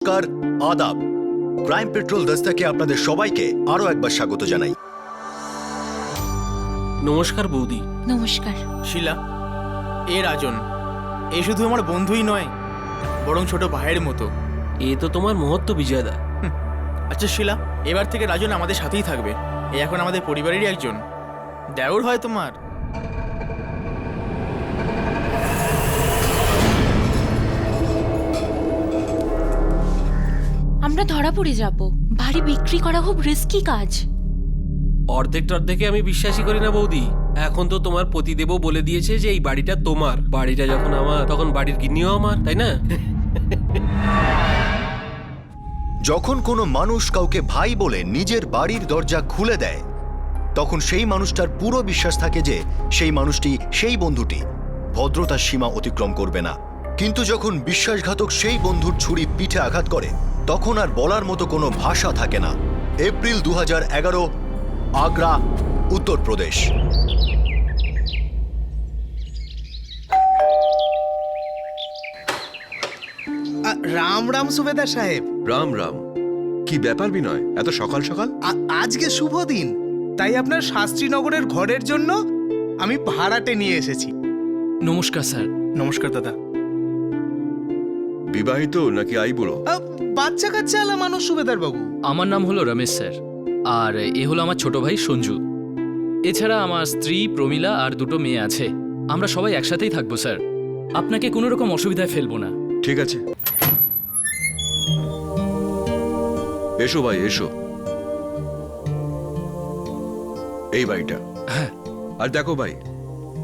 নমস্কার, আদাব। Crime petrol দস্তাকে আপনাদের সবাইকে আরো একবার স্বাগত জানাই। নমস্কার বৌদি। নমস্কার। শিলা, এ রাজন, এ শুধু আমার বন্ধুই নয়, বরং ছোট ভাইয়ের মতো। এ তো তোমার মহত্ব বিজয়দা। আচ্ছা শিলা, এবার থেকে রাজন আমাদের সাথেই থাকবে। এ এখন আমাদের পরিবারেরই একজন। দেওর হয় তোমার। আমরা ধরা পড়ে যাব। বাড়ি বিক্রি করা খুব রিস্কি কাজ। অর্ধেকে আমি বিশ্বাসই করি না বৌদি। এখন তো তোমার পতিদেবও বলে দিয়েছে যে এই বাড়িটা তোমার। বাড়িটা যখন আমার, তখন বাড়ির গিন্নিও আমার, তাই না? যখন কোনো মানুষ কাউকে ভাই বলে নিজের বাড়ির দরজা খুলে দেয়, তখন সেই মানুষটার পুরো বিশ্বাস থাকে যে সেই মানুষটি, সেই বন্ধুটি ভদ্রতার সীমা অতিক্রম করবে না। কিন্তু যখন বিশ্বাসঘাতক সেই বন্ধুর ছুরি পিঠে আঘাত করে, তখন আর বলার মতো কোনো ভাষা থাকে না। এপ্রিল 2011, আগ্রা, উত্তরপ্রদেশ। রাম রাম সুবেদার সাহেব। রাম রাম। কি ব্যাপার বিনয়, এত সকাল সকাল? আজকে শুভ দিন, তাই আপনার শাস্ত্রীনগরের ঘরের জন্য আমি ভাড়াটে নিয়ে এসেছি। নমস্কার স্যার। নমস্কার দাদা। বিবাহিত নাকি আইবুড়ো? বাচ্চা কাচ্চা আলা মানুষ সুবেদার বাবু। আমার নাম হলো রমেশ স্যার, আর এ হলো আমার ছোট ভাই সঞ্জু। এছাড়া আমার স্ত্রী প্রমীলা আর দুটো মেয়ে আছে। আমরা সবাই একসাথেই থাকবো স্যার। আপনাকে কোনো রকম অসুবিধায় ফেলবো না। ঠিক আছে, এসো ভাই এসো। এই বাড়িটা। হ্যাঁ। আর দেখো ভাই,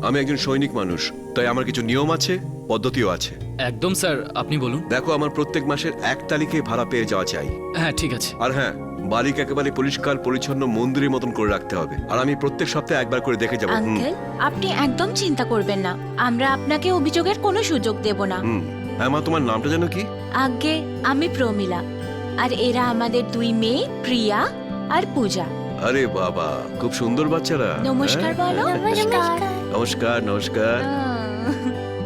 আমি একজন সৈনিক মানুষ, তাই আমার কিছু নিয়ম আছে, পদ্ধতিও আছে। একদম স্যার, আপনি বলুন। দেখো, আমার প্রত্যেক মাসের 1 তারিখে ভাড়া পেয়ে যাওয়া চাই। হ্যাঁ, ঠিক আছে। আর হ্যাঁ, বাড়িকে একেবারে পরিষ্কার পরিচ্ছন্ন মন্দিরের মতন করে রাখতে হবে। আর আমি প্রত্যেক সপ্তাহে একবার করে দেখে যাবো। আঙ্কেল, আপনি একদম চিন্তা করবেন না। আমরা আপনাকে অভিযোগের কোনো সুযোগ দেব না। হ্যাঁ মা, তোমার নামটা যেন কি? আগে আমি প্রমীলা, আর এরা আমাদের 2 মেয়ে, প্রিয়া আর পূজা। আরে বাবা, খুব সুন্দর বাচ্চারা। নমস্কার হ্যাঁ? বলো। নমস্কার। নমস্কার নমস্কার।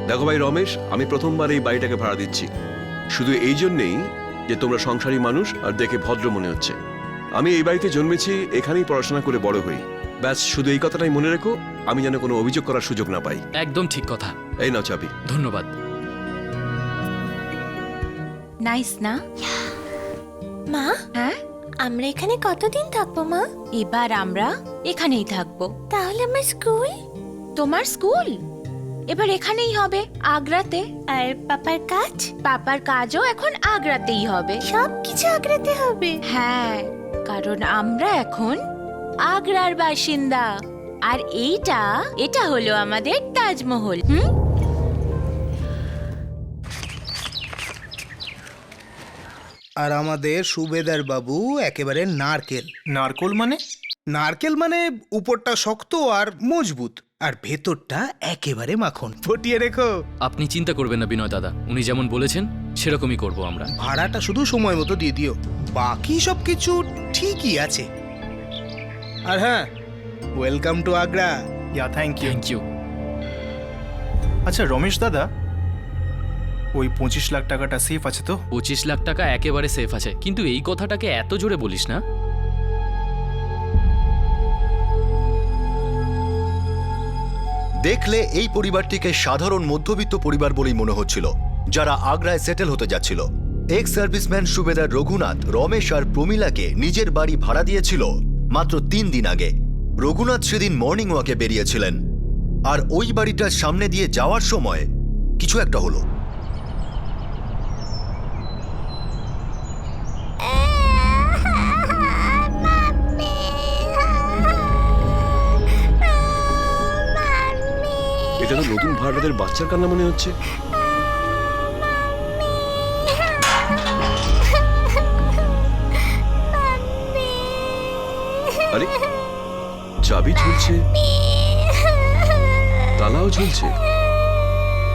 দেখো ভাই রমেশ, আমি প্রথমবার এই বাড়িটাকে ভাড়া দিচ্ছি, শুধু এই জন্যেই যে তোমরা সংসারী মানুষ আর দেখে ভদ্র মনে হচ্ছে। আমি এই বাড়িতে জন্মেছি, এখানেই পড়াশোনা করে বড় হই। ব্যাস, শুধু এই কথাটাই মনে রেখো, আমি যেন কোনো অভিযোগ করার সুযোগ না পাই। একদম ঠিক কথা। এই নাও চাবি। ধন্যবাদ। নাইস না? মা, হ্যাঁ, আমরা এখানে কতদিন থাকবো মা? এবার আমরা এখানেই থাকবো। তাহলে আমার স্কুল তোমার স্কুল এবার এখানেই হবে, আগ্রাতে। আর পাপার কাজ? পাপার কাজও এখন আগ্রাতেই হবে। সব কিছু আগ্রাতে হবে। হ্যাঁ, কারণ আমরা এখন আগ্রার বাসিন্দা। আর এটা হলো আমাদের তাজমহল। আর আমাদের সুবেদার বাবু একেবারে নারকেল। নারকোল মানে? নারকেল মানে উপরটা শক্ত আর মজবুত, আর ভেতরটা একেবারে মাখন। ফটিয়ে রেখো। আপনি চিন্তা করবেন না বিনয় দাদা, উনি যেমন বলেছেন সেরকমই করব আমরা। ভাড়াটা শুধু সময় মতো দিয়ে দিও, বাকি সব কিছু ঠিকই আছে। আর হ্যাঁ, welcome to Agra. Yeah, thank you. Thank you. আচ্ছা রমেশ দাদা, ওই 25 লাখ টাকাটা সেফ আছে তো? 25 লাখ টাকা একেবারে সেফ আছে, কিন্তু এই কথাটাকে এত জোরে বলিস না। দেখলে এই পরিবারটিকে সাধারণ মধ্যবিত্ত পরিবার বলেই মনে হচ্ছিল, যারা আগ্রায় সেটেল হতে যাচ্ছিল। এক্স সার্ভিসম্যান সুবেদার রঘুনাথ রমেশ আর প্রমীলাকে নিজের বাড়ি ভাড়া দিয়েছিল মাত্র 3 দিন আগে। রঘুনাথ সেদিন মর্নিং ওয়াকে বেরিয়েছিলেন, আর ওই বাড়িটার সামনে দিয়ে যাওয়ার সময় কিছু একটা হলো। এটা তো নতুন ভাড়াটেদের বাচ্চার কান্না মনে হচ্ছে। আরে, চাবি ঝুলছে, তালাও ঝুলছে।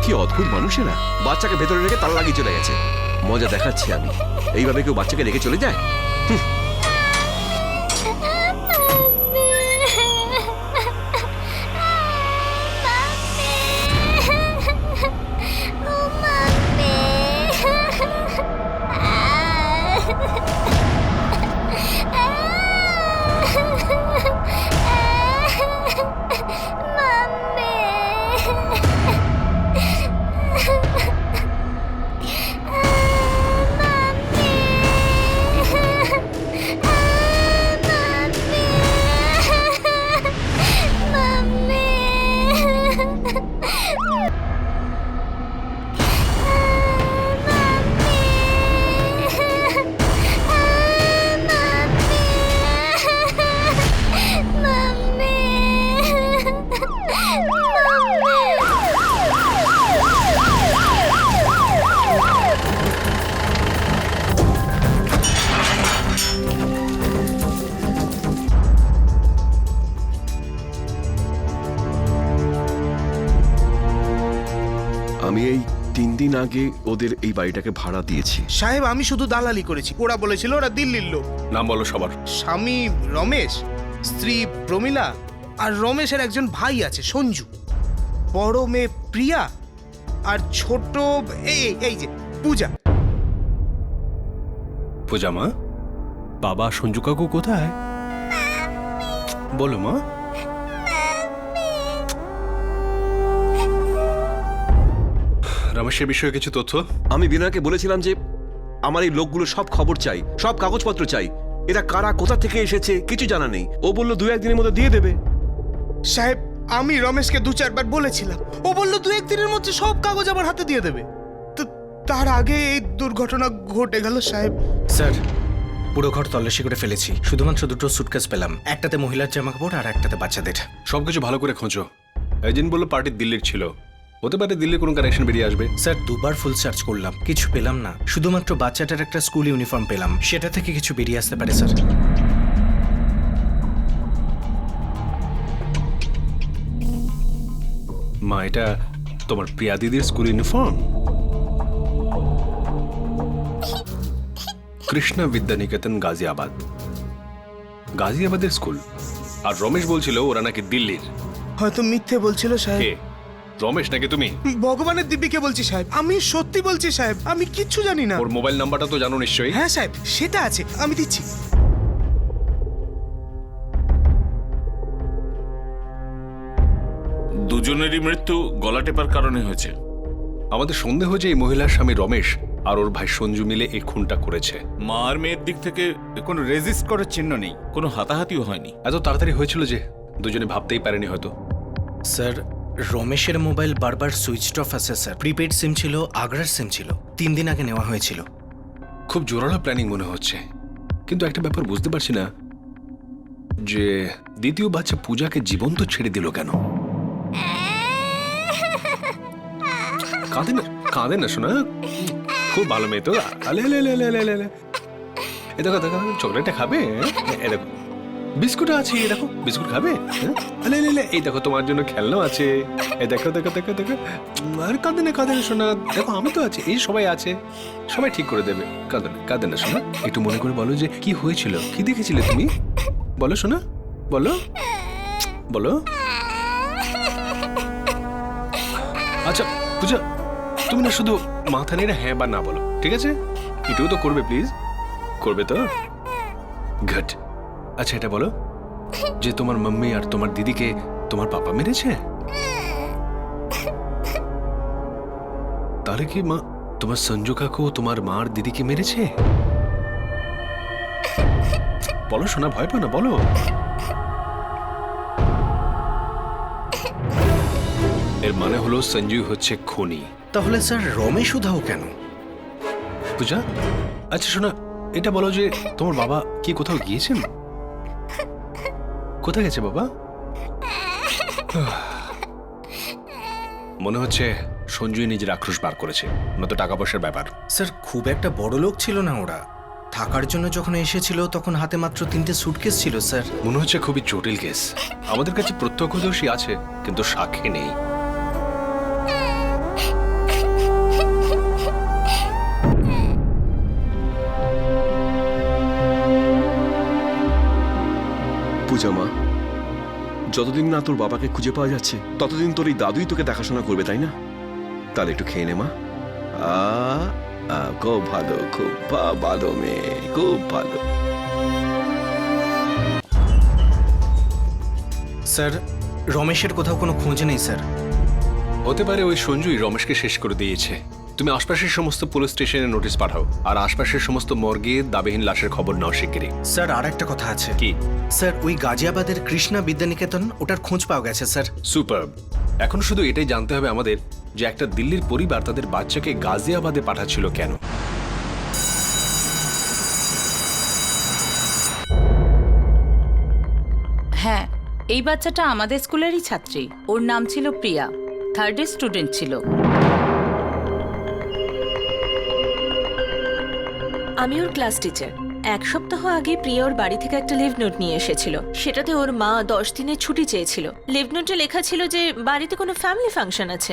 কি অদ্ভুত মানুষেরা, বাচ্চাকে ভেতরে রেখে তালা লাগিয়ে চলে গেছে। মজা দেখাচ্ছি আমি। এইভাবে কেউ বাচ্চাকে রেখে চলে যায়? ও মাম্মি। আগে ওদের এই বাড়িটাকে ভাড়া দিয়েছি। সাহেব আমি শুধু দালালি করেছি, ওরা বলেছিল ওরা দিল্লির লোক। নাম বলো সবার। স্বামী রমেশ, স্ত্রী প্রমীলা, আর রমেশের একজন ভাই আছে সঞ্জু, বড় মেয়ে প্রিয়া, আর ছোট এই যে পূজা। পূজা মা, বাবা সঞ্জু কাকু কোথায়? বলো মা। রমেশের বিষয়ে কিছু তথ্য? আমি বিনয়কে বলেছিলাম যে আমার এই লোকগুলো সব খবর চাই, সব কাগজপত্র চাই। এরা কারা, কোথা থেকে এসেছে কিছু জানা নেই। ও বলল 2-1 দিনের মধ্যে দিয়ে দেবে। সাহেব আমি রমেশকে 2-4 বার বলেছিলাম, ও বলল 2-1 দিনের মধ্যে সব কাগজ আমার হাতে দিয়ে দেবে। তো তার আগে এই দুর্ঘটনা ঘটে গেল সাহেব। স্যার পুরো ঘর তল্লাশি করে ফেলেছি, শুধুমাত্র 2টো সুটকেস পেলাম, একটাতে মহিলার জামা কাপড় আর একটাতে বাচ্চাদের। সবকিছু ভালো করে খোঁজো। এজেন্ট বললো পার্টি দিল্লির ছিল, হতে পারে দিল্লির কোনো কানেকশন বেরিয়ে আসবে। স্যার 2বার ফুল সার্চ করলাম, কিছু পেলাম না, শুধুমাত্র বাচ্চাটার একটা স্কুল ইউনিফর্ম পেলাম, সেটা থেকে কিছু বেরিয়ে আসতে পারে স্যার। মা, এটা তোমার প্রিয়া দিদির স্কুল ইউনিফর্ম? কৃষ্ণা বিদ্যানিকেতন, গাজিয়াবাদ। গাজিয়াবাদের স্কুল। আর রমেশ বলছিল ওরা নাকি দিল্লির। হয়তো মিথ্যে বলছিল সাহেব। কে? রমেশ নাকি তুমি? ভগবানের দিব্যিকে বলছি সাহেব, আমি সত্যি বলছি সাহেব, আমি কিচ্ছু জানি না। ওর মোবাইল নাম্বারটা তো জানো নিশ্চয়ই? হ্যাঁ সাহেব সেটা আছে, আমি দিচ্ছি। দুজনেরই মৃত্যু গলা টেপার কারণে হয়েছে। আমাদের সন্দেহ যে এই মহিলার স্বামী রমেশ আর ওর ভাই সঞ্জু মিলে এই খুনটা করেছে। মা আর মেয়ের দিক থেকে কোনো রেজিস্ট করার চিহ্ন নেই, কোনো হাতাহাতিও হয়নি। এত তাড়াতাড়ি হয়েছিল যে দুজনে ভাবতেই পারেনি হয়তো। স্যার রমেশের মোবাইল বারবার সুইচ অফ আছে স্যার, প্রিপেড সিম ছিল, আগ্রার সিম ছিল, 3 দিন আগে নেওয়া হয়েছিল। খুব জোরালো প্ল্যানিং মনে হচ্ছে, কিন্তু একটা ব্যাপার বুঝতে পারছি না যে দ্বিতীয় বাচ্চা পূজাকে জীবন্ত ছেড়ে দিল কেন? কাঁদে না শোনা, খুব ভালো মেয়ে তো। আলে আলে আলে আলে আলে আলে। এ দেখো দেখো, চকলেটটা খাবে? এ দেখো বিস্কুট আছে, এ দেখো বিস্কুট খাবে? আলে আলে আলে। এই দেখো তোমার জন্য খেলনা আছে, এই দেখো দেখো দেখো দেখো। আর কাঁদে না শোনা, দেখো আমি তো আছি, এই সবাই আছে, সবাই ঠিক করে দেবে। কাঁদে না শোনা। একটু মনে করে বলো যে কি হয়েছিল, কি দেখেছিলে তুমি? বলো শোনা, বলো বলো। আচ্ছা পূজা, তুমি না শুধু মাথা নেড়ে হ্যাঁ বা না বলো, ঠিক আছে? এটাও তো করবে প্লিজ, করবে তো? গুড। আচ্ছা এটা বলো যে তোমার মাম্মি আর তোমার দিদিকে তোমার পাপা মেরেছে? তাহলে কি মা তোমার সঞ্জু কাকু তোমার মা আর দিদিকে মেরেছে? বলো শোনা, ভয় পাও না, বলো। এর মানে হলো সঞ্জু হচ্ছে খুনি। তাহলে স্যার রমেশ উধাও কেন? পূজা আচ্ছা শোনা, এটা বলো যে তোমার বাবা কি কোথাও গিয়েছেন? কোথায় গেছে বাবা? মনে হচ্ছে সঞ্জুই নিজের আক্রোশ বার করেছে, নয়তো টাকা পয়সার ব্যাপার। স্যার খুব একটা বড় লোক ছিল না ওরা, থাকার জন্য যখন এসেছিল তখন হাতে মাত্র 3টে সুটকেস ছিল স্যার। মনে হচ্ছে খুবই জটিল কেস। আমাদের কাছে প্রত্যক্ষদর্শী আছে কিন্তু সাক্ষী নেই। পূজা মা, যতদিন না তোর বাবাকে খুঁজে পাওয়া যাচ্ছে ততদিন তোর এই দাদুই তোকে দেখাশোনা করবে, তাই না? তাহলে একটু খেয়ে নে মা। খুব ভালো, খুব ভালো মেয়ে, খুব ভালো। স্যার রমেশের কোথাও কোনো খোঁজ নেই স্যার। হতে পারে ওই সঞ্জুই রমেশকে শেষ করে দিয়েছে। তুমি আশপাশের সমস্ত পুলিশ স্টেশনে নোটিশ পাঠাও, আর আশপাশের সমস্ত মর্গে দাবিহীন লাশের খবর নাও শিগগিরই। স্যার আর একটা কথা আছে। কি? স্যার ওই গাজিয়াবাদের কৃষ্ণা বিদ্যানিকেতন, ওটার খোঁজ পাওয়া গেছে স্যার। সুপারব। এখন শুধু এটাই জানতে হবে আমাদের যে একটা দিল্লির পরিবার তাদের বাচ্চাকে গাজিয়াবাদে পাঠাচ্ছিল কেন। হ্যাঁ, এই বাচ্চাটা আমাদের স্কুলেরই ছাত্রী, ওর নাম ছিল প্রিয়া, 3rd এর স্টুডেন্ট ছিল। আমি ওর ক্লাস টিচার। 1 সপ্তাহ আগে প্রিয়া ওর বাড়ি থেকে একটা লিভ নোট নিয়ে এসেছিল। সেটাতে ওর মা 10 দিনের ছুটি চেয়েছিল। লিভ নোটে লেখা ছিল যে বাড়িতে কোনো ফ্যামিলি ফাংশন আছে।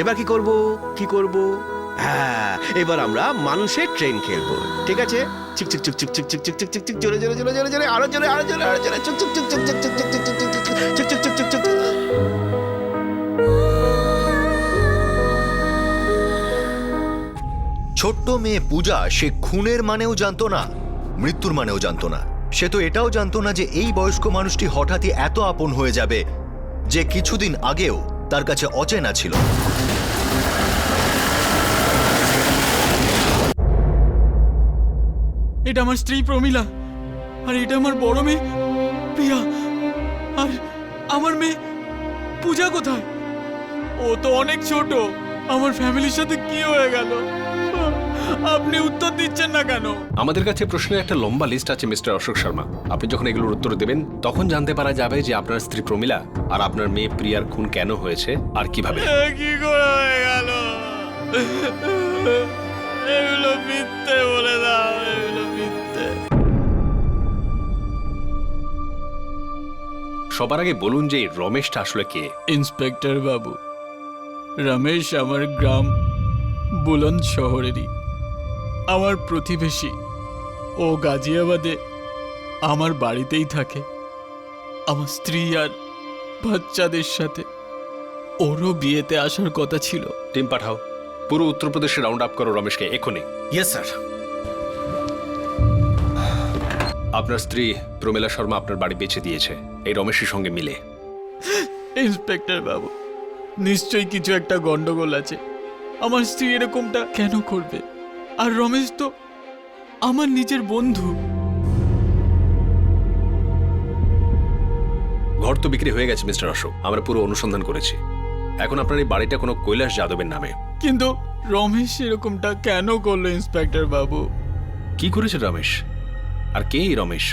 এবার কি করব হ্যাঁ, এবার আমরা মানুষের ট্রেন খেলবো, ঠিক আছে? চিক চিক চিক চিক চিক চিক চিক চিক চিক চিক জোরে জোরে জোরে জোরে জোরে আরো জোরে আরো জোরে আরো জোরে চিক চিক চিক চিক চিক চিক চিক চিক চিক চিক চিক চিক চিক চিক চিক। ছোট্ট মেয়ে পূজা সে খুনের মানেও জানতো না, মৃত্যুর মানেও জানতো না। সে তো এটাও জানতো না যে এই বয়স্ক মানুষটি হঠাৎই এত আপন হয়ে যাবে, যে কিছুদিন আগেও তার কাছে অচেনা ছিল। এটা আমার স্ত্রী প্রমিলা, আর এটা আমার বড় মেয়ে প্রিয়া, আর আমার মেয়ে পূজা কোথায়? ও তো অনেক ছোট। আমার ফ্যামিলির সাথে কি হয়ে গেল? আপনি উত্তর দিচ্ছেন না কেন? আমাদের কাছে প্রশ্নের একটা লম্বা লিস্ট আছে মিস্টার অশোক শর্মা। আপনি যখন এগুলোর উত্তর দেবেন তখন জানতে পারা যাবে যে আপনার স্ত্রী প্রমিলা আর আপনার মেয়ে প্রিয়ার খুন কেন হয়েছে আর কিভাবে। কি করে হয়ে গেল? এগুলো মিথ্যে বলে দাও, এগুলো মিথ্যে। সবার আগে বলুন যে এই রমেশটা আসলে কে? ইন্সপেক্টর বাবু, রমেশ আমার গ্রাম বুলন্দ শহরেরই আমার প্রতিবেশী। ও গাজিয়াবাদে আমার বাড়িতেই থাকে, আমার স্ত্রী আর বাচ্চাদের সাথে। ওরও বিয়েতে আসার কথা ছিল। টিম পাঠাও, পুরো উত্তরপ্রদেশে রাউন্ড আপ করো রমেশকে এখনই। Yes sir. আপনার স্ত্রী প্রমিলা শর্মা আপনার বাড়ি বেচে দিয়েছে এই রমেশের সঙ্গে মিলে। ইন্সপেক্টর বাবু, নিশ্চয়ই কিছু একটা গন্ডগোল আছে। আমার স্ত্রী এরকমটা কেন করবে? আর রমেশ তো আমার নিজের বন্ধু। ঘর তো বিক্রি হয়ে গেছে মিস্টার অশোক, আমরা পুরো অনুসন্ধান করেছি। এখন আপনার এই বাড়িটা কোনো কৈলাস যাদবের নামে। কিন্তু রমেশ এরকমটা কেন করলো ইন্সপেক্টর বাবু? কি করেছে রমেশ? আর কে এই রমেশ?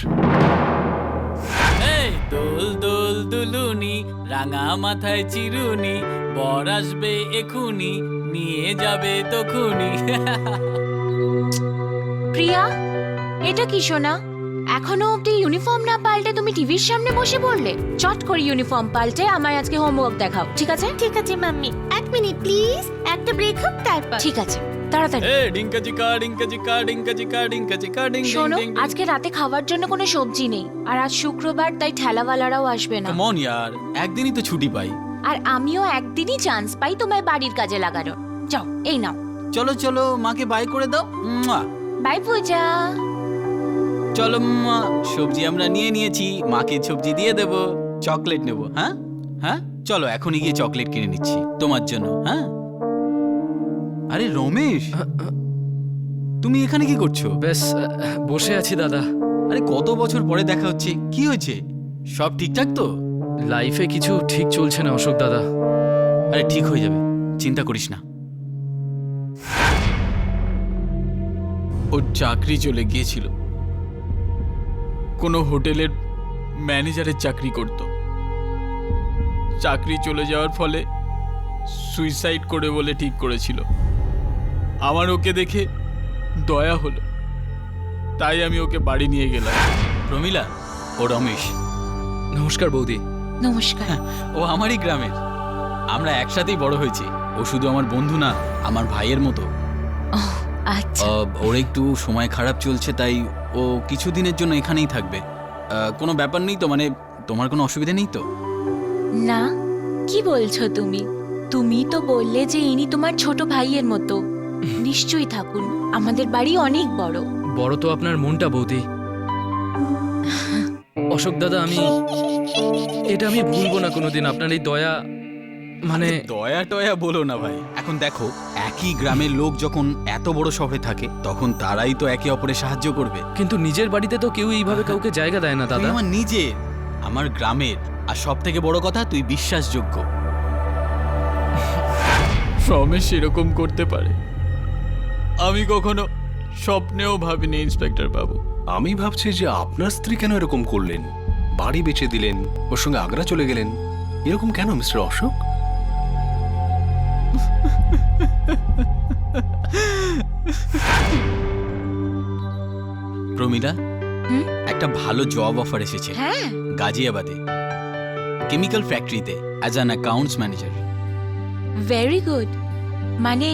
দোল দোল দুলুনি, রাঙা মাথায় চিরুনি, বর আসবে এখুনি, নিয়ে যাবে তখুনি। প্রিয়া, এটা কি শোনা? এখনো অব্দি ইউনিফর্ম না পাল্টে তুমি টিভির সামনে বসে পড়লে? চট করে ইউনিফর্ম পাল্টে আমায় আজকে হোমওয়ার্ক দেখাও, ঠিক আছে? ঠিক আছে মাম্মি, 1 মিনিট প্লিজ, একটা ব্রেক হোক তারপর। ঠিক আছে, তাড়াতাড়ি। ডিঙ্কা চিকা ডিঙ্কা চিকা ডিঙ্কা চিকা ডিঙ্কা চিকা ডিং ডিং শোনো, ডিং। আজকে রাতে খাওয়ার জন্য কোনো সবজি নেই, আর আজ শুক্রবার, তাই ঠেলাওয়ালারাও আসবে না। কাম অন ইয়ার, একদিনই তো ছুটি পাই। আর আমিও একদিনই চান্স পাই তোমায় বাড়ির কাজে লাগানোর। যাও, এই নাও। চলো চলো, মাকে বাই করে দাও। মুয়া। বাই পূজা। চলো মুয়া। সবজি আমরা নিয়ে নিয়েছি, মাকে সবজি দিয়ে দেব। চকলেট নেব, হ্যাঁ হ্যাঁ, চলো এখনই গিয়ে চকলেট কিনে নিচ্ছি তোমার জন্য। হ্যাঁ, আরে রমেশ, তুমি এখানে কি করছো? বেশ, বসে আছি দাদা। আরে কত বছর পরে দেখা হচ্ছে, কি হয়েছে? সব ঠিকঠাক তো? লাইফে কিছু ঠিক চলছে না অশোক দাদা। আরে ঠিক হয়ে যাবে, চিন্তা করিস না। ওর চাকরি চলে গিয়েছিল, কোনো হোটেলের ম্যানেজারের চাকরি করত। চাকরি চলে যাওয়ার ফলে সুইসাইড করে বলে ঠিক করেছিল। আমার ওকে দেখে দয়া হলো, তাই আমি ওকে বাড়ি নিয়ে গেলাম। প্রমিলা, ও রমেশ। নমস্কার বৌদি। নমস্কার। ও আমারই গ্রামের, আমরা একসাথেই বড় হয়েছি। ও শুধু আমার বন্ধু না, আমার ভাইয়ের মতো। আচ্ছা, ওর একটু সময় খারাপ চলছে, তাই ও কিছুদিনের জন্য এখানেই থাকবে। কোনো ব্যাপার নেই তো? মানে তোমার কোনো অসুবিধা নেই তো? না, কি বলছো তুমি? তুমি তো বললে যে ইনি তোমার ছোট ভাইয়ের মতো। নিশ্চয়ই থাকুন, আমাদের বাড়ি অনেক বড়। বড় তো আপনার মনটা বৌদি। অশোক দাদা, এটা আমি ভুলবো না কোনোদিন, আপনার এই দয়া। মানে দয়া টয়া বলো না ভাই। এখন দেখো, একই গ্রামের লোক যখন এত বড় শহরে থাকে, তখন তারাই তো একে অপরের সাহায্য করবে। কিন্তু নিজের বাড়িতে তো কেউ এইভাবে কাউকে জায়গা দেয় না তুই দাদা। আমার নিজের, আমার গ্রামের, আর সব থেকে বড় কথা, তুই বিশ্বাসযোগ্য। রমেশ এরকম করতে পারে আমি কখনো স্বপ্নেও ভাবিনি ইন্সপেক্টর বাবু। আমি ভাবছি যে আপনার স্ত্রী কেন এরকম করলেন, বাড়ি বেচে দিলেন, ওর সঙ্গে আগ্রা চলে গেলেন, এরকম কেন মিস্টার অশোক? প্রমিলা, একটা ভালো জব অফার এসেছে। গাজিয়াবাদে কেমিক্যাল ফ্যাক্টরিতে as an accounts manager. Very good. মানে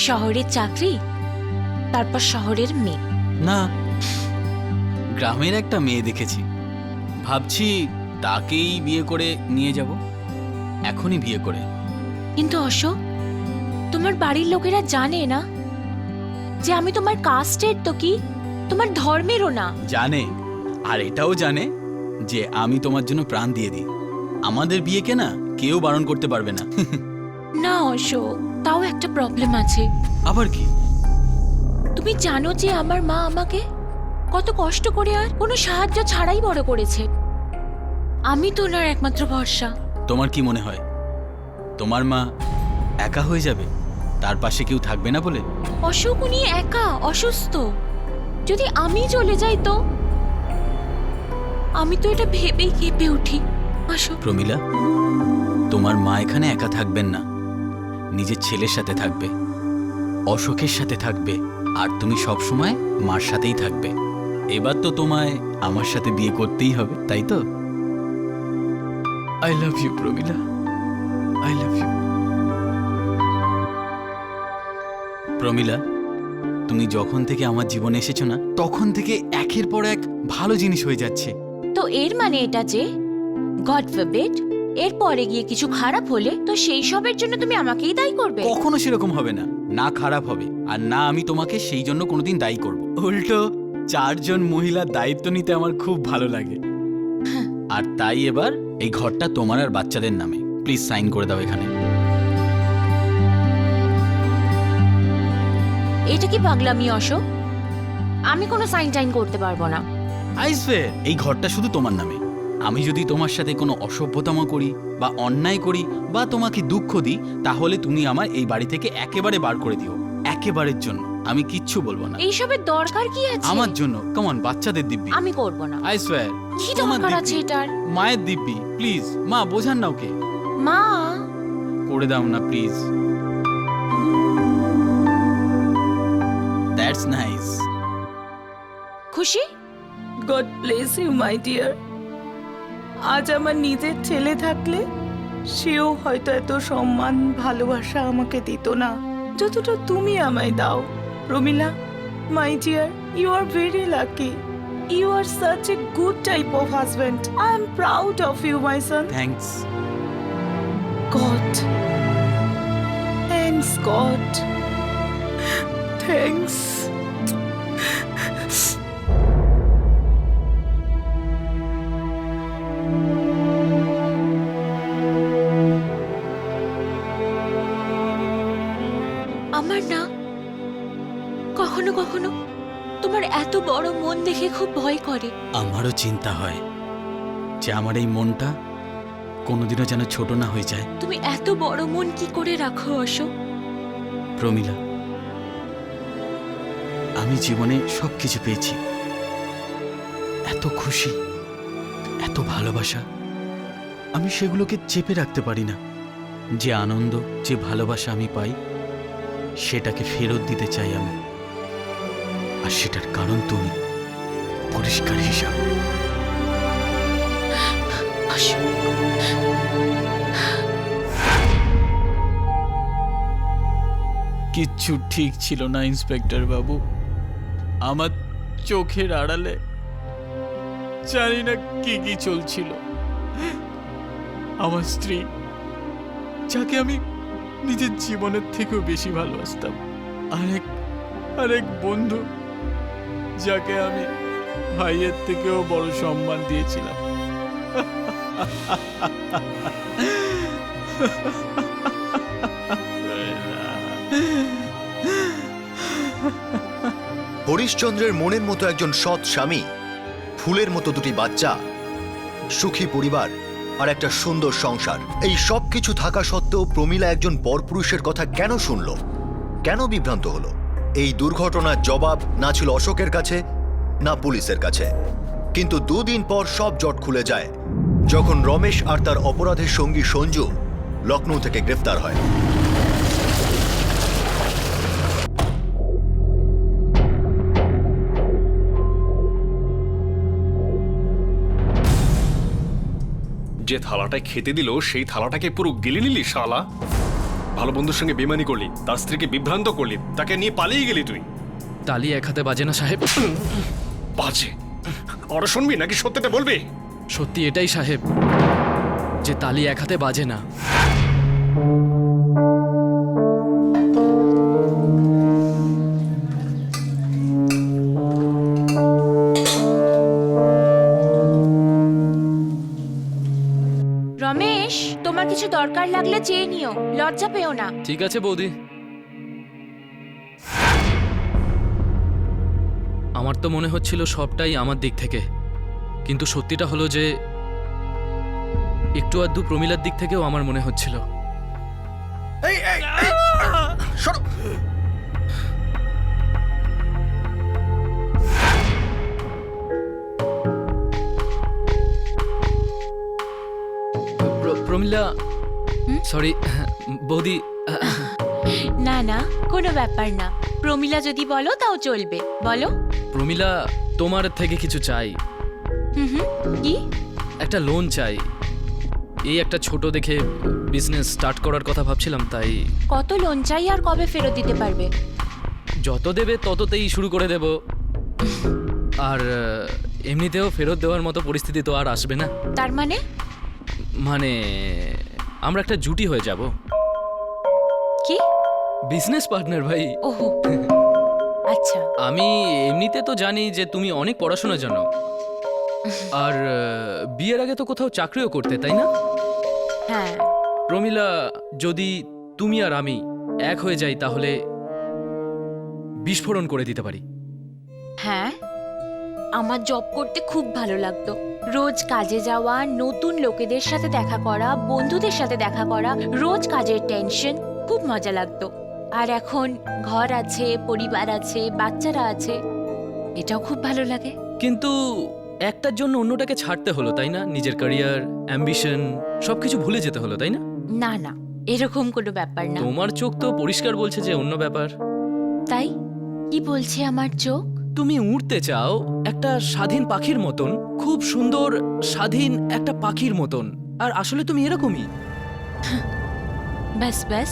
শহরের চাকরি, তারপর শহরের মেয়ে। না, গ্রামের একটা মেয়ে দেখেছি, ভাবছি তাকেই বিয়ে করে নিয়ে যাব, এখনই বিয়ে করে। কিন্তু অশোক, তোমার বাড়ির লোকেরা জানে না যে আমি তোমার কাস্টের তো কি, তোমার ধর্মেরও না। জানে, আর এটাও জানে যে আমি তোমার জন্য প্রাণ দিয়ে দিই। আমাদের বিয়েকে না কেউ বারণ করতে পারবে না। না অশোক, তাও একটা প্রবলেম আছে। আবার কি? তুমি জানো যে আমার মা আমাকে কত কষ্ট করে আর কোনো সাহায্য ছাড়াই বড় করেছে। আমি তো ওনার একমাত্র ভরসা। তোমার কি মনে হয় তোমার মা একা হয়ে যাবে, তার পাশে কেউ থাকবে না বলে? অশোক, উনি একা, অসুস্থ। যদি আমি চলে যাই তো? আমি তো এটা ভেবেই কেঁপে উঠি। অশোক। প্রমিলা, তোমার মা এখানে একা থাকবেন না, নিজের ছেলের সাথে থাকবে, অশোকের সাথে থাকবে, আর তুমি সব সময় মার সাথেই থাকবে। এবার তো তোমায় আমার সাথে বিয়ে করতেই হবে, তাই তো? I love you Pramila, I love you. Pramila, তুমি যখন থেকে আমার জীবনে এসেছো না, তখন থেকে একের পর এক ভালো জিনিস হয়ে যাচ্ছে। তো এর মানে এটা যে গড ফরবিড এর পরে গিয়ে কিছু খারাপ হলে তো সেই সবের জন্য তুমি আমাকেই দায়ী করবে? কখনো সেরকম হবে না, না খারাপ হবে আর না আমি তোমাকে সেই জন্য কোনোদিন দায়ী করব। উল্টো 4 জন মহিলার দায়িত্ব নিতে আমার খুব ভালো লাগে। আর তাই এবার এই ঘরটা তোমার আর বাচ্চাদের নামে। প্লিজ সাইন করে দাও এখানে। এটা কি পাগলামি অশোক? আমি কোনো সাইন টাইন করতে পারবো না। আইসফের, এই ঘরটা শুধু তোমার নামে। আমি যদি তোমার সাথে কোনো অসভ্যতামো করি বা অন্যায় করি বা তোমাকে দুঃখ দিই, তাহলে তুমি আমার এই বাড়ি থেকে একেবারে বার করে দিও, একেবারের জন্য। আমি কিচ্ছু বলবো না। এইসবের দরকার কি আছে? আমার জন্য, কমন, বাচ্চাদের দিব্যি। আমি করবো না। আইসফের, কি দরকার আছে এটার? মায়ের দিব্যি, প্লিজ মা, বোঝান না ওকে। মা, করে দাও না প্লিজ। That's nice. খুশি? God bless you my dear. আজ আমার নিজের ছেলে থাকলে সেও হয়তো এত সম্মান ভালোবাসা আমাকে দিত না যতটা তুমি আমায় দাও। Pramila, my dear, you are very lucky. You are such a good type of husband. I am proud of you my son. Thanks God, thanks God, thanks. আমার না কখনো কখনো তোমার এত বড় মন দেখে খুব ভয় করে। আমারও চিন্তা হয় যে আমার এই মনটা কোনোদিনও যেন ছোট না হয়ে যায়। তুমি এত বড় মন কি করে রাখো অশোক? প্রমিলা, আমি জীবনে সবকিছু পেয়েছি, এত খুশি, এত ভালোবাসা, আমি সেগুলোকে চেপে রাখতে পারি না। যে আনন্দ, যে ভালোবাসা আমি পাই, সেটাকে ফেরত দিতে চাই আমি, আর সেটার কারণ তুমি, পরিষ্কার হিসাব। কিচ্ছু ঠিক ছিল না ইন্সপেক্টর বাবু। আমার চোখের আড়ালে জানি না কি কি চলছিল। আমার স্ত্রী, যাকে আমি নিজের জীবনের থেকেও বেশি ভালোবাসতাম, আরেক বন্ধু, যাকে আমি ভাইয়ের থেকেও বড় সম্মান দিয়েছিলাম। হরিশচন্দ্রের মনের মতো একজন সৎ স্বামী, ফুলের মতো দুটি বাচ্চা, সুখী পরিবার আর একটা সুন্দর সংসার, এই সব কিছু থাকা সত্ত্বেও প্রমিলা একজন পরপুরুষের কথা কেন শুনল, কেন বিভ্রান্ত হলো? এই দুর্ঘটনার জবাব না ছিল অশোকের কাছে না পুলিশের কাছে। কিন্তু 2 দিন পর সব জট খুলে যায় যখন রমেশ আর তার অপরাধের সঙ্গী সঞ্জু লখনৌ থেকে গ্রেফতার হয়। যে থালাটায় খেতে দিল সেই থালাটাকে পুরো গিলে নিলি শালা। ভালো বন্ধুর সঙ্গে বেমানি করলি, তার স্ত্রীকে বিভ্রান্ত করলি, তাকে নিয়ে পালিয়ে গেলি তুই। তালি এক হাতে বাজে না সাহেব। বাজে? ওরা শুনবি নাকি সত্যিটা বলবি? সত্যি এটাই সাহেব, যে তালি এক হাতে বাজে না। রমেশ, তোমার কিছু দরকার লাগলে চেয়ে নিও, লজ্জা পেও না। ঠিক আছে বৌদি। আমার তো মনে হচ্ছিল সবটাই আমার দিক থেকে, কিন্তু সত্যিটা হলো যে একটু আধটু প্রমিলার দিক থেকেও আমার মনে হচ্ছিল। প্রমিলা, সরি বৌদি। না না, কোনো ব্যাপার না। প্রমিলা যদি বলো তাও চলবে, বলো। প্রমিলা, তোমার থেকে কিছু চাই। হুম, কি? একটা লোন চাই। এই একটা ছোট দেখে বিজনেস স্টার্ট করার কথা ভাবছিলাম, তাই। কত লোন চাই আর কবে ফেরত দিতে পারবে? যত দেবে তততেই শুরু করে দেব। আর এমনিতেও ফেরত দেওয়ার মতো পরিস্থিতি তো আর আসবে না। তার মানে? মানে আমরা একটা জুটি হয়ে যাব। কি? বিজনেস পার্টনার ভাই। ওহো, আচ্ছা। আমি এমনিতে তো জানি যে তুমি অনেক পড়াশোনা জানো, আর বিয়ের আগে তো কোথাও চাকরিও করতে, তাই না? হ্যাঁ। প্রমিলা, যদি তুমি আর আমি এক হয়ে যাই তাহলে বিস্ফোরণ করে দিতে পারি। হ্যাঁ, আমার জব করতে খুব ভালো লাগতো। রোজ কাজে যাওয়া, নতুন লোকেদের সাথে দেখা করা, বন্ধুদের সাথে দেখা করা, রোজ কাজের টেনশন, খুব মজা লাগতো। আর এখন ঘর আছে, পরিবার আছে, বাচ্চারা আছে, এটাও খুব ভালো লাগে। কিন্তু একটার জন্য অন্যটাকে ছাড়তে হলো, তাই না? নিজের ক্যারিয়ার, অ্যাম্বিশন সবকিছু ভুলে যেতে হলো, তাই না? না না, এরকম কোনো ব্যাপার না। তোমার চোখ তো পরিষ্কার বলছে যে অন্য ব্যাপার। তাই কি বলছে আমার চোখ? তুমি উড়তে চাও একটা স্বাধীন পাখির মতন, খুব সুন্দর স্বাধীন একটা পাখির মতন, আর আসলে তুমি এরকমই। ব্যাস ব্যাস,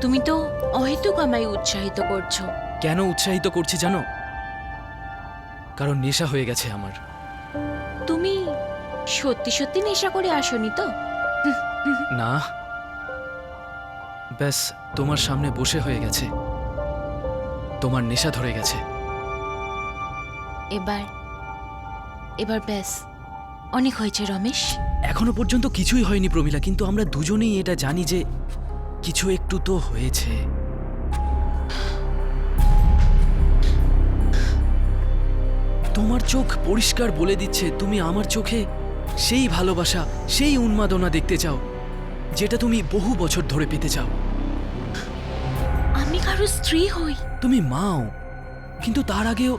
তুমি তো অহেতুক আমায় উৎসাহিত করছো। কেন উৎসাহিত করছি জানো? কারণ নেশা হয়ে গেছে আমার। তুমি সত্যি সত্যি নেশা করে আসোনি তো? না, ব্যাস তোমার সামনে বসে হয়ে গেছে, তোমার নেশা ধরে গেছে। এবার ব্যাস অনেক হয়েছে রমেশ। এখনো পর্যন্ত কিছুই হয়নি প্রমিলা, কিন্তু আমরা দুজনেই এটা জানি যে কিছু একটু তো হয়েছে। তোমার চোখ পরিষ্কার বলে দিচ্ছে তুমি আমার চোখে সেই ভালোবাসা, সেই উন্মাদনা দেখতে চাও যেটা তুমি বহু বছর ধরে পেতে চাও। আমি কারো স্ত্রী হই। তুমি মাও, কিন্তু তার আগেও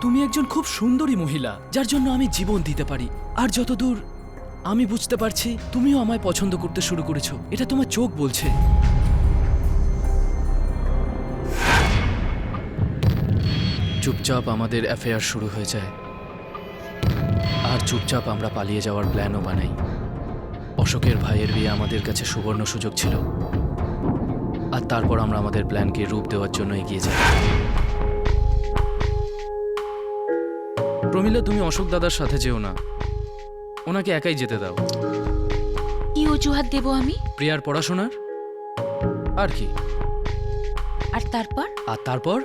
তুমি একজন খুব সুন্দরী মহিলা যার জন্য আমি জীবন দিতে পারি। আর যতদূর আমি বুঝতে পারছি তুমিও আমায় পছন্দ করতে শুরু করেছো, এটা তোমার চোখ বলছে। চুপচাপ আমাদের অ্যাফেয়ার শুরু হয়ে যায়, আর চুপচাপ আমরা পালিয়ে যাওয়ার প্ল্যানও বানাই। অশোকের ভাইয়ের বিয়ে আমাদের কাছে সুবর্ণ সুযোগ ছিল, আর তারপর আমরা আমাদের প্ল্যানকে রূপ দেওয়ার জন্য এগিয়ে যাই। প্রমিলা, তুমি অশোক দাদার সাথে যেও না, ওনাকে একাই যেতে দাও। কি অজুহাত দেব আমি? প্রিয়ার পড়াশোনার। আর কি? আর তারপর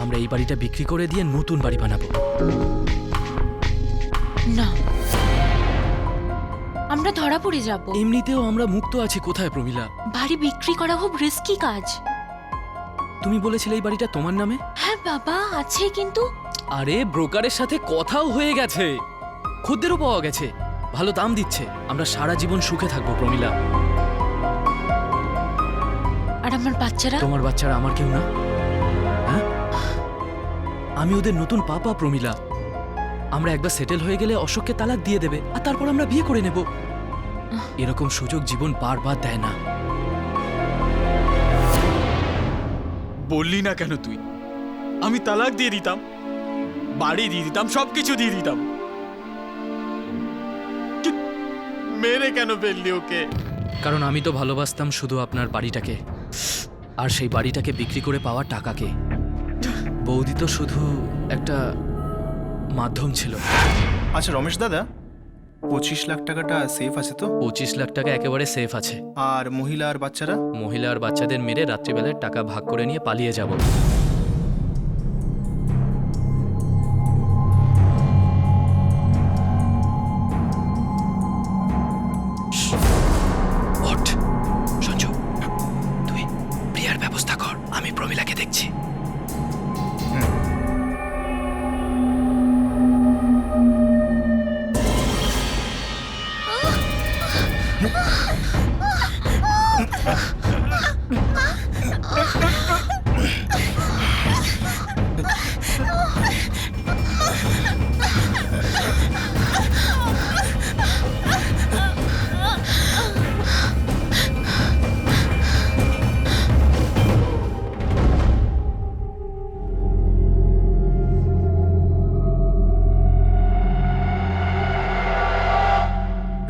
আমরা এই বাড়িটা বিক্রি করে দিয়ে নতুন বাড়ি বানাবো। না, আমরা ধরা পড়ে যাব। এমনিতেও আমরা মুক্ত আছি কোথায় প্রমিলা? বাড়ি বিক্রি করা খুব রিস্কি কাজ। তুমি বলেছিলে এই বাড়িটা তোমার নামে। হ্যাঁ বাবা, আছে, কিন্তু আরে ব্রোকারের সাথে কথাও হয়ে গেছে, খদ্দেরও পাওয়া গেছে, ভালো দাম দিচ্ছে। আমরা সারা জীবন সুখে থাকবো প্রমিলা। আর আমার বাচ্চারা? তোমার বাচ্চারা আমার কেউ না। হ্যাঁ, আমি ওদের নতুন পাপা প্রমিলা। আমরা একবার সেটেল হয়ে গেলে অশোককে তালাক দিয়ে দেবে, আর তারপর আমরা বিয়ে করে নেব। এরকম সুযোগ জীবন বারবার দেয় না। বললি না কেন তুই? আমি তালাক দিয়ে দিতাম, বাড়ি দিয়ে দিতাম, সবকিছু দিয়ে দিতাম। মেরে কেন ফেললি ওকে? কারণ আমি তো ভালোবাসতাম শুধু আপনার বাড়িটাকে, আর সেই বাড়িটাকে বিক্রি করে পাওয়া টাকাকে। বৌদি তো শুধু একটা মাধ্যম ছিল। আচ্ছা রমেশ দাদা, 25 লাখ টাকাটা সেফ আছে তো? 25 লাখ টাকা একেবারে সেফ আছে। আর মহিলা আর বাচ্চারা? মহিলা আর বাচ্চাদের মেরে রাত্রিবেলায় টাকা ভাগ করে নিয়ে পালিয়ে যাব। ওঠ, সঞ্জু, তুই প্রিয়ার ব্যবস্থা কর, আমি প্রমিলাকে দেখছি।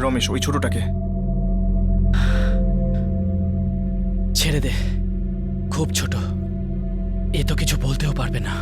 রমেশ, ওই ছোটটাকে ছেড়ে দে, খুব ছোট, এ তো কিছু বলতেও পারবে না।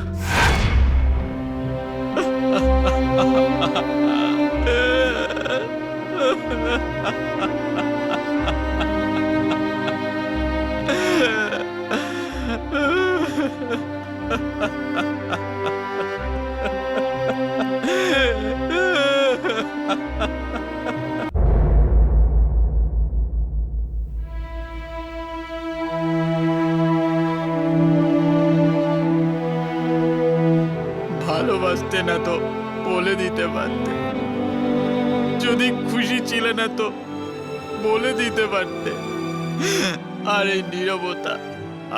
ভালোবাসতে না তো বলে দিতে পারতে, যদি খুশি ছিলে না তো বলে দিতে পারতে। আর এই নীরবতা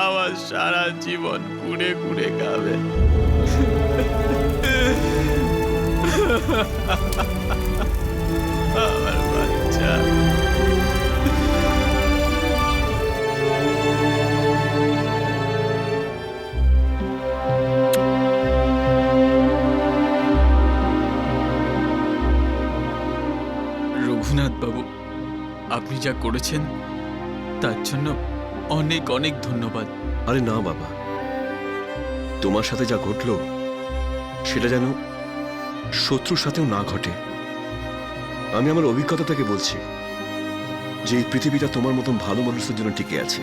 আমার সারা জীবন কুড়ে কুড়ে খাবে। আমার বাচ্চা। রঘুনাথ বাবু, আপনি যা করেছেন তার জন্য অনেক অনেক ধন্যবাদ। আরে না বাবা, তোমার সাথে যা ঘটলো সেটা যেন শত্রুর সাথেও না ঘটে। আমি আমার অভিজ্ঞতা থেকে বলছি যে এই পৃথিবীটা তোমার মতন ভালো মানুষদের জন্য টিকে আছে,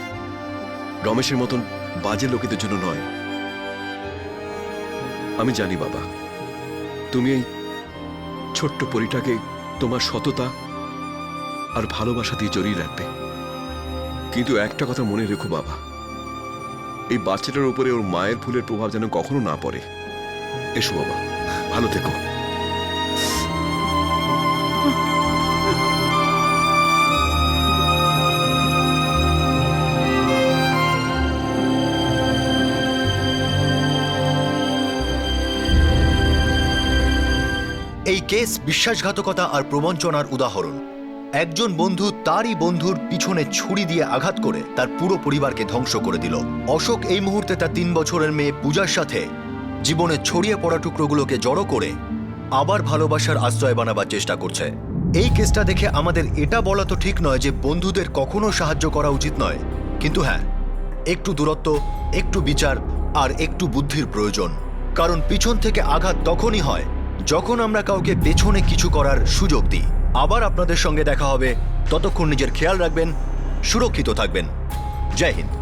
রমেশের মতন বাজে লোকেদের জন্য নয়। আমি জানি বাবা, তুমি এই ছোট্ট পরিটাকে তোমার সততা আর ভালোবাসা দিয়ে জড়িয়ে রাখবে। কিন্তু একটা কথা মনে রেখো বাবা, এই বাচ্চাটার উপরে ওর মায়ের ভুলের প্রভাব যেন কখনো না পড়ে। এসো বাবা, ভালো থেকো। এই কেস বিশ্বাসঘাতকতা আর প্রবঞ্চনার উদাহরণ। একজন বন্ধু তারই বন্ধুর পিছনে ছুরি দিয়ে আঘাত করে তার পুরো পরিবারকে ধ্বংস করে দিল। অশোক এই মুহূর্তে তার 3 বছরের মেয়ে পূজার সাথে জীবনে ছড়িয়ে পড়া টুকরোগুলোকে জড়ো করে আবার ভালোবাসার আশ্রয় বানাবার চেষ্টা করছে। এই কেসটা দেখে আমাদের এটা বলা তো ঠিক নয় যে বন্ধুদের কখনো সাহায্য করা উচিত নয়, কিন্তু হ্যাঁ, একটু দূরত্ব, একটু বিচার আর একটু বুদ্ধির প্রয়োজন। কারণ পিছন থেকে আঘাত তখনই হয় যখন আমরা কাউকে পেছনে কিছু করার সুযোগ দিই। আবার আপনাদের সঙ্গে দেখা হবে, ততক্ষণ নিজের খেয়াল রাখবেন, সুরক্ষিত থাকবেন। জয় হিন্দ।